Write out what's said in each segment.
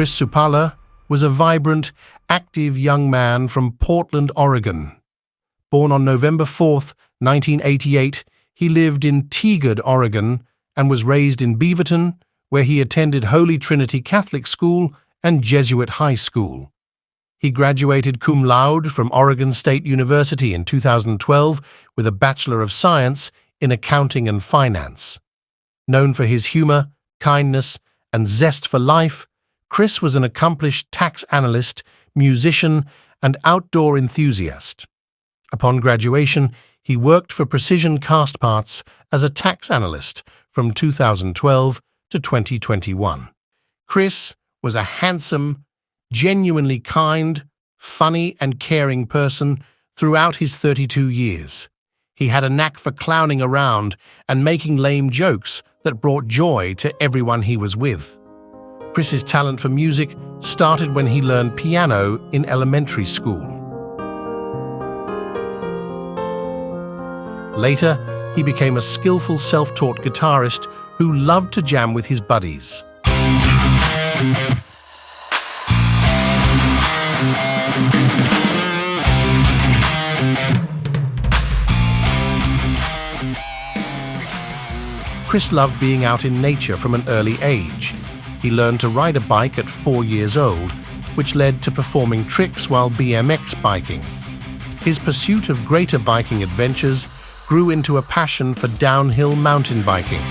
Chris Supala was a vibrant, active young man from Portland, Oregon. Born on November 4, 1988, he lived in Tigard, Oregon, and was raised in Beaverton, where he attended Holy Trinity Catholic School and Jesuit High School. He graduated cum laude from Oregon State University in 2012 with a Bachelor of Science in Accounting and Finance. Known for his humor, kindness, and zest for life, Chris was an accomplished tax analyst, musician, and outdoor enthusiast. Upon graduation, he worked for Precision Castparts as a tax analyst from 2012 to 2021. Chris was a handsome, genuinely kind, funny, and caring person throughout his 32 years. He had a knack for clowning around and making lame jokes that brought joy to everyone he was with. Chris's talent for music started when he learned piano in elementary school. Later, he became a skillful self-taught guitarist who loved to jam with his buddies. Chris loved being out in nature from an early age. He learned to ride a bike at 4 years old, which led to performing tricks while BMX biking. His pursuit of greater biking adventures grew into a passion for downhill mountain biking.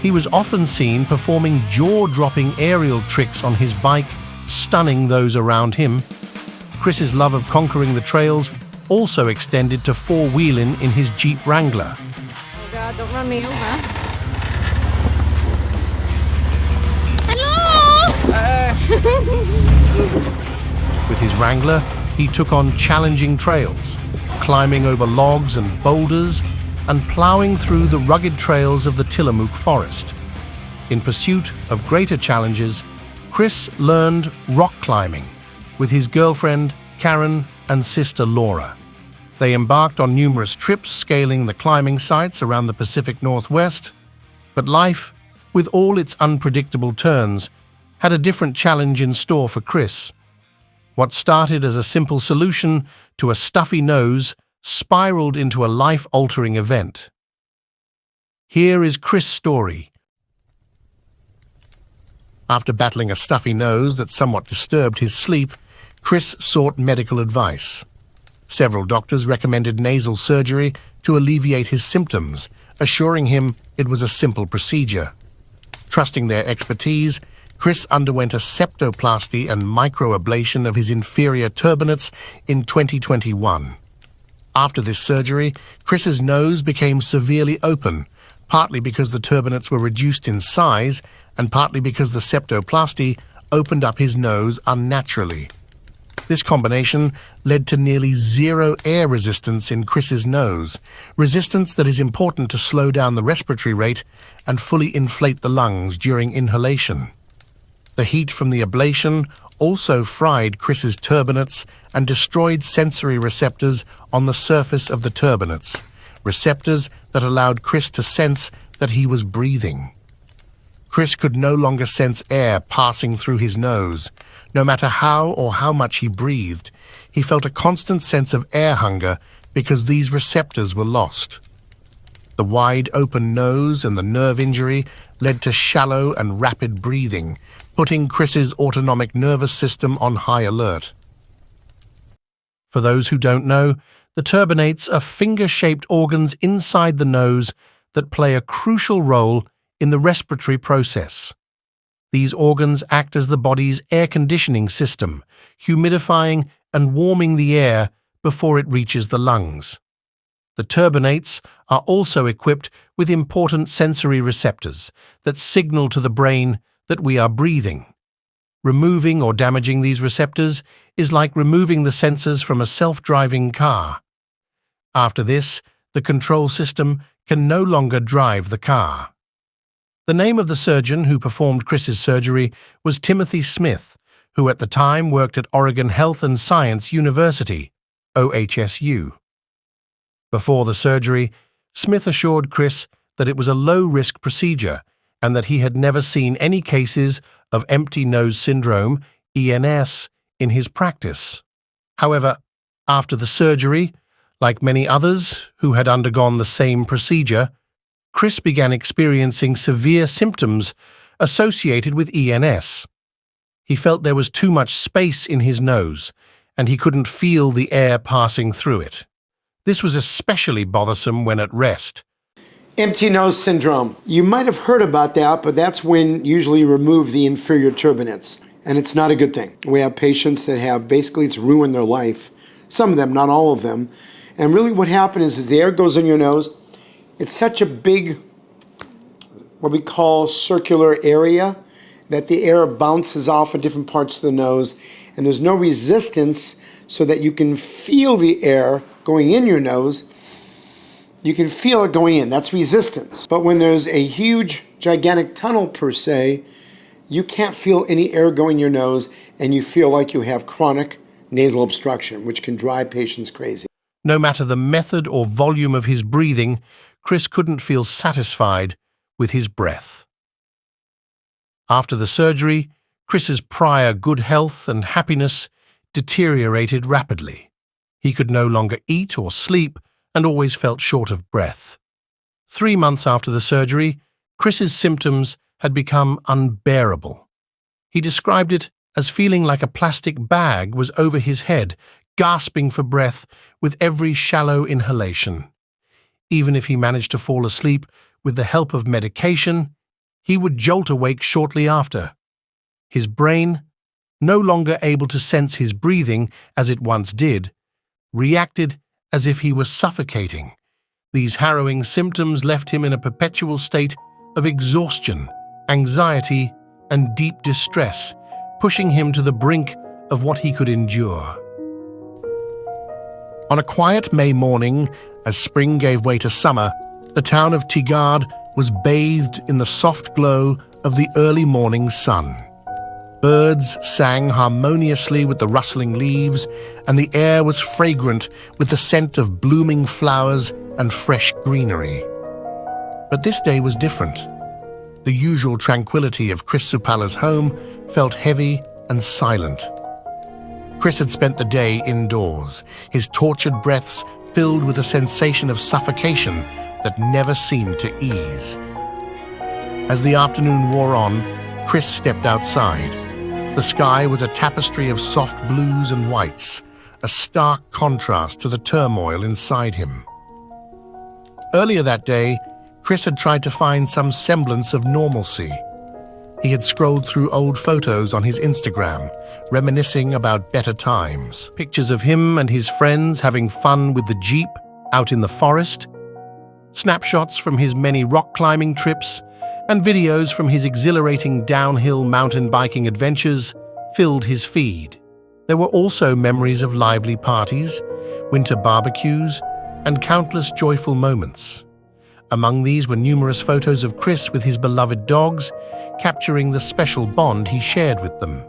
He was often seen performing jaw-dropping aerial tricks on his bike, stunning those around him. Chris's love of conquering the trails also extended to four-wheeling in his Jeep Wrangler. Oh God, don't run me over. Hello! With his Wrangler, he took on challenging trails, climbing over logs and boulders, and plowing through the rugged trails of the Tillamook Forest. In pursuit of greater challenges, Chris learned rock climbing with his girlfriend Karen and sister Laura. They embarked on numerous trips scaling the climbing sites around the Pacific Northwest, but life, with all its unpredictable turns, had a different challenge in store for Chris. What started as a simple solution to a stuffy nose spiraled into a life-altering event. Here is Chris' story. After battling a stuffy nose that somewhat disturbed his sleep, Chris sought medical advice. Several doctors recommended nasal surgery to alleviate his symptoms, assuring him it was a simple procedure. Trusting their expertise, Chris underwent a septoplasty and microablation of his inferior turbinates in 2021. After this surgery, Chris's nose became severely open, partly because the turbinates were reduced in size and partly because the septoplasty opened up his nose unnaturally. This combination led to nearly zero air resistance in Chris's nose, resistance that is important to slow down the respiratory rate and fully inflate the lungs during inhalation. The heat from the ablation also fried Chris's turbinates and destroyed sensory receptors on the surface of the turbinates, receptors that allowed Chris to sense that he was breathing. Chris could no longer sense air passing through his nose. No matter how or how much he breathed, he felt a constant sense of air hunger because these receptors were lost. The wide open nose and the nerve injury led to shallow and rapid breathing, putting Chris's autonomic nervous system on high alert. For those who don't know, the turbinates are finger-shaped organs inside the nose that play a crucial role in the respiratory process. These organs act as the body's air conditioning system, humidifying and warming the air before it reaches the lungs. The turbinates are also equipped with important sensory receptors that signal to the brain that we are breathing. Removing or damaging these receptors is like removing the sensors from a self-driving car. After this, the control system can no longer drive the car. The name of the surgeon who performed Chris's surgery was Timothy Smith, who at the time worked at Oregon Health and Science University, OHSU. Before the surgery, Smith assured Chris that it was a low-risk procedure and that he had never seen any cases of empty nose syndrome, ENS, in his practice. However, after the surgery, like many others who had undergone the same procedure, Chris began experiencing severe symptoms associated with ENS. He felt there was too much space in his nose, and he couldn't feel the air passing through it. This was especially bothersome when at rest. Empty nose syndrome. You might have heard about that, but that's when usually you remove the inferior turbinates, and it's not a good thing. We have patients that have, basically it's ruined their life. Some of them, not all of them. And really what happens is the air goes in your nose. It's such a big, what we call circular area, that the air bounces off of different parts of the nose, and there's no resistance so that you can feel the air going in your nose. You can feel it going in. That's resistance. But when there's a huge, gigantic tunnel per se, you can't feel any air going in your nose, and you feel like you have chronic nasal obstruction, which can drive patients crazy. No matter the method or volume of his breathing, Chris couldn't feel satisfied with his breath. After the surgery, Chris's prior good health and happiness deteriorated rapidly. He could no longer eat or sleep and always felt short of breath. 3 months after the surgery, Chris's symptoms had become unbearable. He described it as feeling like a plastic bag was over his head, gasping for breath with every shallow inhalation. Even if he managed to fall asleep with the help of medication, he would jolt awake shortly after. His brain, no longer able to sense his breathing as it once did, reacted as if he was suffocating. These harrowing symptoms left him in a perpetual state of exhaustion, anxiety, and deep distress, pushing him to the brink of what he could endure. On a quiet May morning, as spring gave way to summer, the town of Tigard was bathed in the soft glow of the early morning sun. Birds sang harmoniously with the rustling leaves, and the air was fragrant with the scent of blooming flowers and fresh greenery. But this day was different. The usual tranquility of Chris Supala's home felt heavy and silent. Chris had spent the day indoors, his tortured breaths filled with a sensation of suffocation that never seemed to ease. As the afternoon wore on, Chris stepped outside. The sky was a tapestry of soft blues and whites, a stark contrast to the turmoil inside him. Earlier that day, Chris had tried to find some semblance of normalcy. He had scrolled through old photos on his Instagram, reminiscing about better times. Pictures of him and his friends having fun with the Jeep out in the forest, snapshots from his many rock climbing trips, and videos from his exhilarating downhill mountain biking adventures filled his feed. There were also memories of lively parties, winter barbecues, and countless joyful moments. Among these were numerous photos of Chris with his beloved dogs, capturing the special bond he shared with them.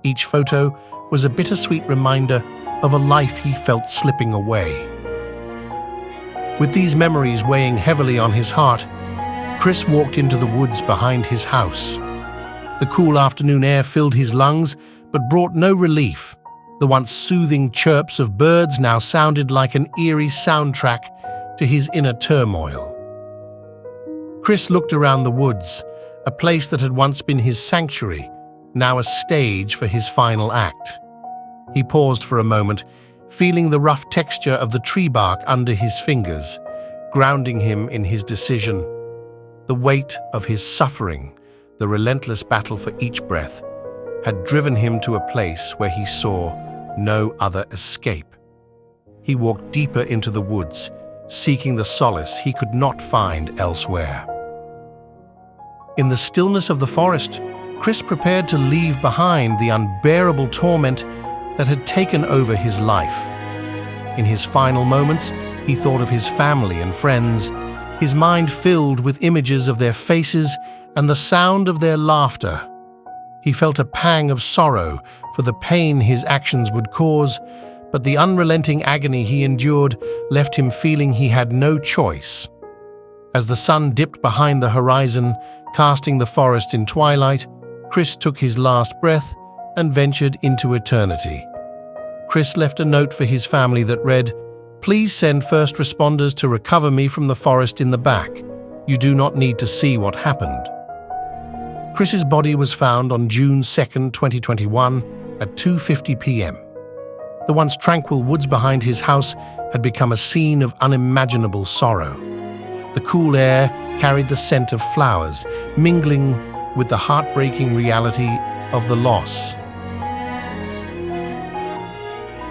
Each photo was a bittersweet reminder of a life he felt slipping away. With these memories weighing heavily on his heart, Chris walked into the woods behind his house. The cool afternoon air filled his lungs, but brought no relief. The once soothing chirps of birds now sounded like an eerie soundtrack to his inner turmoil. Chris looked around the woods, a place that had once been his sanctuary, now a stage for his final act. He paused for a moment, feeling the rough texture of the tree bark under his fingers, grounding him in his decision. The weight of his suffering, the relentless battle for each breath, had driven him to a place where he saw no other escape. He walked deeper into the woods, seeking the solace he could not find elsewhere. In the stillness of the forest, Chris prepared to leave behind the unbearable torment that had taken over his life. In his final moments, he thought of his family and friends, his mind filled with images of their faces and the sound of their laughter. He felt a pang of sorrow for the pain his actions would cause, but the unrelenting agony he endured left him feeling he had no choice. As the sun dipped behind the horizon, casting the forest in twilight, Chris took his last breath and ventured into eternity. Chris left a note for his family that read, "Please send first responders to recover me from the forest in the back. You do not need to see what happened." Chris's body was found on June 2, 2021 at 2:50 p.m. The once tranquil woods behind his house had become a scene of unimaginable sorrow. The cool air carried the scent of flowers, mingling with the heartbreaking reality of the loss.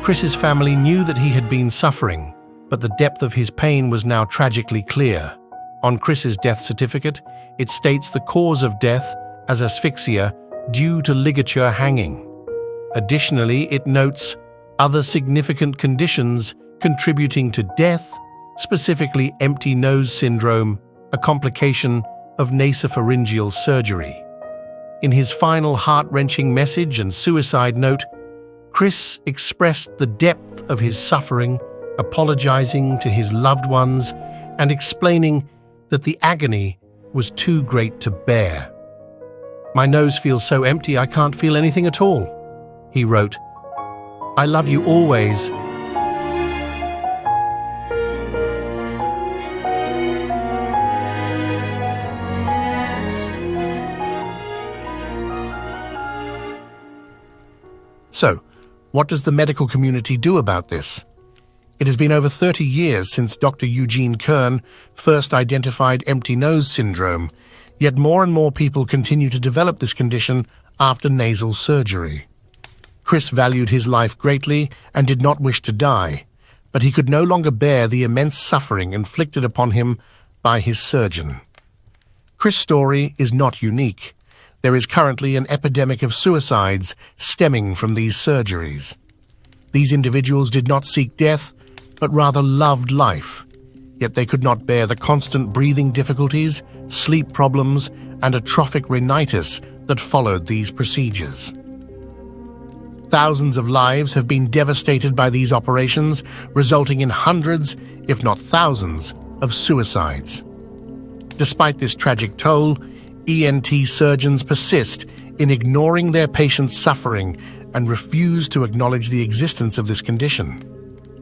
Chris's family knew that he had been suffering, but the depth of his pain was now tragically clear. On Chris's death certificate, it states the cause of death as asphyxia due to ligature hanging. Additionally, it notes other significant conditions contributing to death, specifically empty nose syndrome, a complication of nasopharyngeal surgery. In his final heart-wrenching message and suicide note, Chris expressed the depth of his suffering, apologizing to his loved ones and explaining that the agony was too great to bear. "My nose feels so empty I can't feel anything at all," he wrote. "I love you always." So, what does the medical community do about this? It has been over 30 years since Dr. Eugene Kern first identified empty nose syndrome, yet more and more people continue to develop this condition after nasal surgery. Chris valued his life greatly and did not wish to die, but he could no longer bear the immense suffering inflicted upon him by his surgeon. Chris' story is not unique. There is currently an epidemic of suicides stemming from these surgeries. These individuals did not seek death, but rather loved life, yet they could not bear the constant breathing difficulties, sleep problems, and atrophic rhinitis that followed these procedures. Thousands of lives have been devastated by these operations, resulting in hundreds, if not thousands, of suicides. Despite this tragic toll, ENT surgeons persist in ignoring their patients' suffering and refuse to acknowledge the existence of this condition.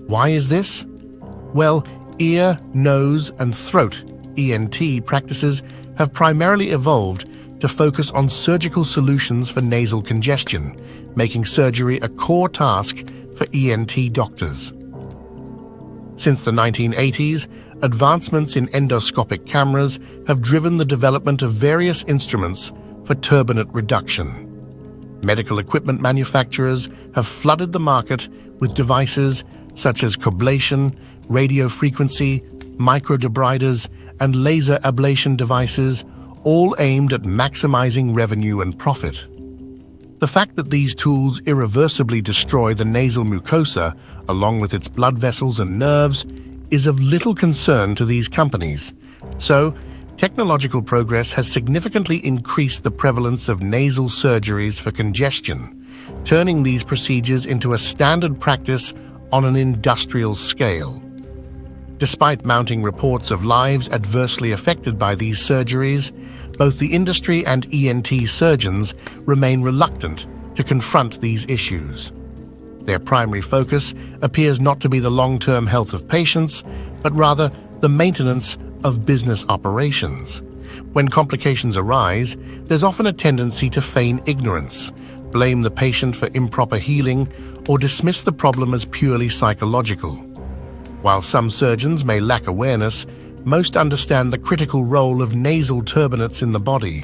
Why is this? Well, ear, nose, and throat ENT practices have primarily evolved to focus on surgical solutions for nasal congestion, making surgery a core task for ENT doctors. Since the 1980s, advancements in endoscopic cameras have driven the development of various instruments for turbinate reduction. Medical equipment manufacturers have flooded the market with devices such as coblation, radiofrequency, microdebriders, and laser ablation devices, all aimed at maximizing revenue and profit. The fact that these tools irreversibly destroy the nasal mucosa, along with its blood vessels and nerves, is of little concern to these companies. So, technological progress has significantly increased the prevalence of nasal surgeries for congestion, turning these procedures into a standard practice on an industrial scale. Despite mounting reports of lives adversely affected by these surgeries, both the industry and ENT surgeons remain reluctant to confront these issues. Their primary focus appears not to be the long-term health of patients, but rather the maintenance of business operations. When complications arise, there's often a tendency to feign ignorance, blame the patient for improper healing, or dismiss the problem as purely psychological. While some surgeons may lack awareness, most understand the critical role of nasal turbinates in the body.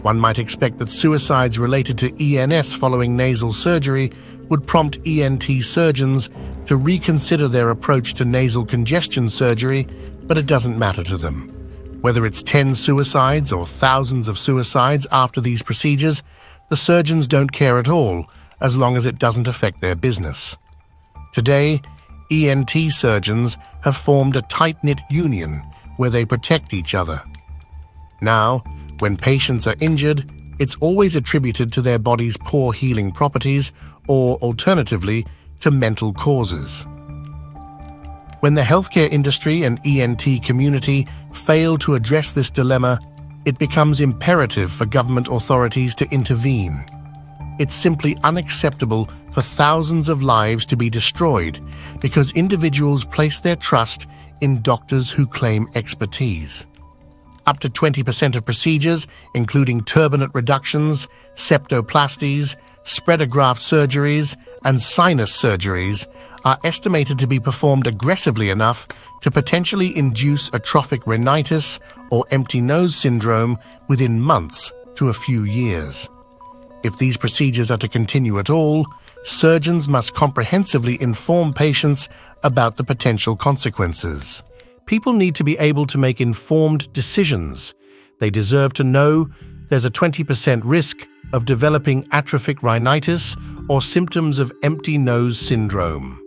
One might expect that suicides related to ENS following nasal surgery would prompt ENT surgeons to reconsider their approach to nasal congestion surgery, but it doesn't matter to them. Whether it's 10 suicides or thousands of suicides after these procedures, the surgeons don't care at all, as long as it doesn't affect their business. Today, ENT surgeons have formed a tight-knit union where they protect each other. Now, when patients are injured, it's always attributed to their body's poor healing properties or, alternatively, to mental causes. When the healthcare industry and ENT community fail to address this dilemma, it becomes imperative for government authorities to intervene. It's simply unacceptable for thousands of lives to be destroyed because individuals place their trust in doctors who claim expertise. Up to 20% of procedures, including turbinate reductions, septoplasties, spreader graft surgeries, and sinus surgeries, are estimated to be performed aggressively enough to potentially induce atrophic rhinitis or empty nose syndrome within months to a few years. If these procedures are to continue at all, surgeons must comprehensively inform patients about the potential consequences. People need to be able to make informed decisions. They deserve to know there's a 20% risk of developing atrophic rhinitis or symptoms of empty nose syndrome.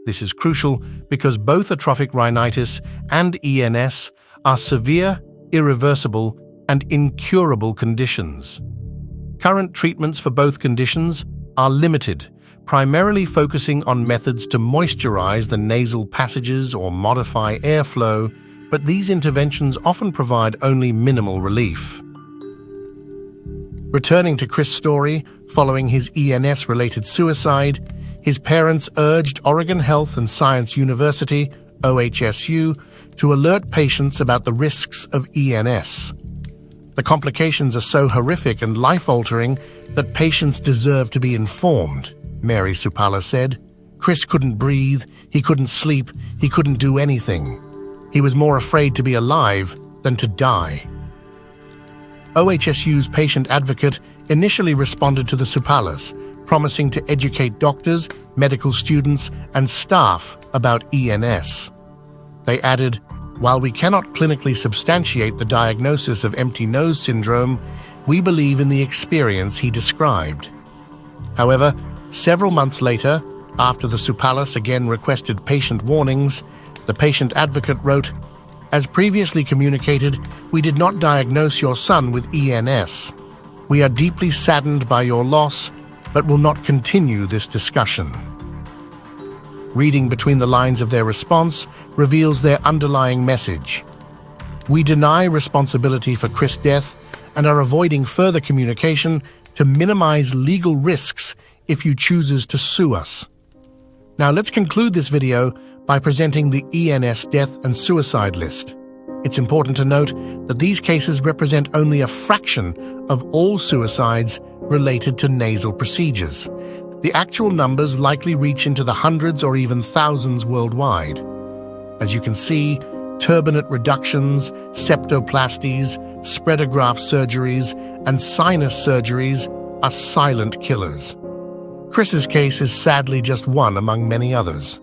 This is crucial because both atrophic rhinitis and ENS are severe, irreversible, and incurable conditions. Current treatments for both conditions are limited, primarily focusing on methods to moisturize the nasal passages or modify airflow, but these interventions often provide only minimal relief. Returning to Chris' story, following his ENS-related suicide, his parents urged Oregon Health and Science University, OHSU, to alert patients about the risks of ENS. The complications are so horrific and life-altering that patients deserve to be informed, Mary Supala said. Chris couldn't breathe, he couldn't sleep, he couldn't do anything. He was more afraid to be alive than to die. OHSU's patient advocate initially responded to the Supalas, promising to educate doctors, medical students, and staff about ENS. They added, "While we cannot clinically substantiate the diagnosis of empty nose syndrome, we believe in the experience he described." However, several months later, after the Supalas again requested patient warnings, the patient advocate wrote, "As previously communicated, we did not diagnose your son with ENS. We are deeply saddened by your loss, but will not continue this discussion." Reading between the lines of their response reveals their underlying message. We deny responsibility for Chris' death and are avoiding further communication to minimize legal risks if you chooses to sue us. Now let's conclude this video by presenting the ENS death and suicide list. It's important to note that these cases represent only a fraction of all suicides related to nasal procedures. The actual numbers likely reach into the hundreds or even thousands worldwide. As you can see, turbinate reductions, septoplasties, spreader graft surgeries, and sinus surgeries are silent killers. Chris's case is sadly just one among many others.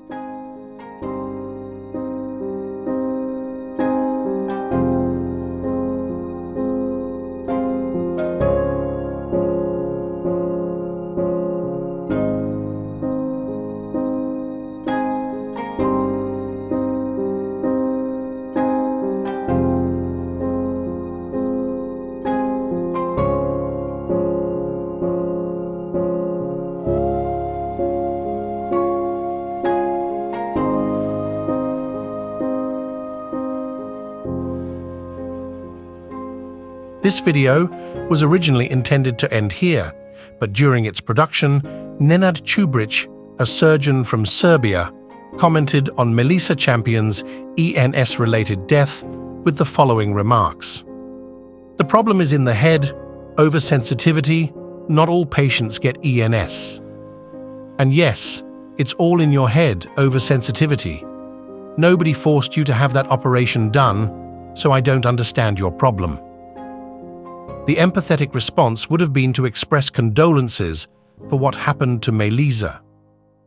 This video was originally intended to end here, but during its production, Nenad Chubric, a surgeon from Serbia, commented on Melissa Champion's ENS-related death with the following remarks. "The problem is in the head, oversensitivity, not all patients get ENS. And yes, it's all in your head, oversensitivity. Nobody forced you to have that operation done, so I don't understand your problem." The empathetic response would have been to express condolences for what happened to Melissa.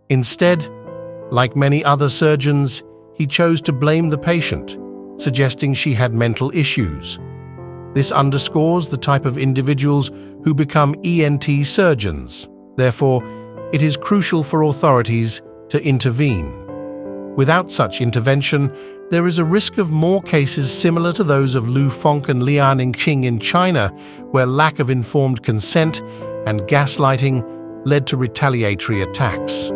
Instead, like many other surgeons, he chose to blame the patient, suggesting she had mental issues. This underscores the type of individuals who become ENT surgeons. Therefore, it is crucial for authorities to intervene. Without such intervention, there is a risk of more cases similar to those of Lu Feng and Lianing Qing in China, where lack of informed consent and gaslighting led to retaliatory attacks.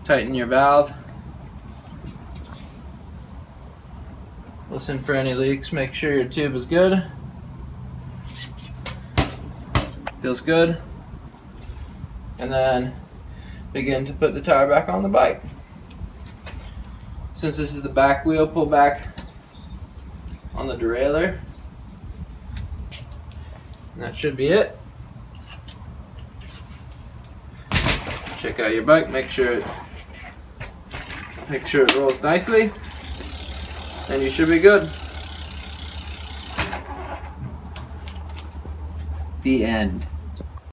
Tighten your valve. Listen for any leaks. Make sure your tube is good. Feels good. And then begin to put the tire back on the bike. Since this is the back wheel, pull back on the derailleur. And that should be it. Check out your bike, make sure it rolls nicely, and you should be good. The end.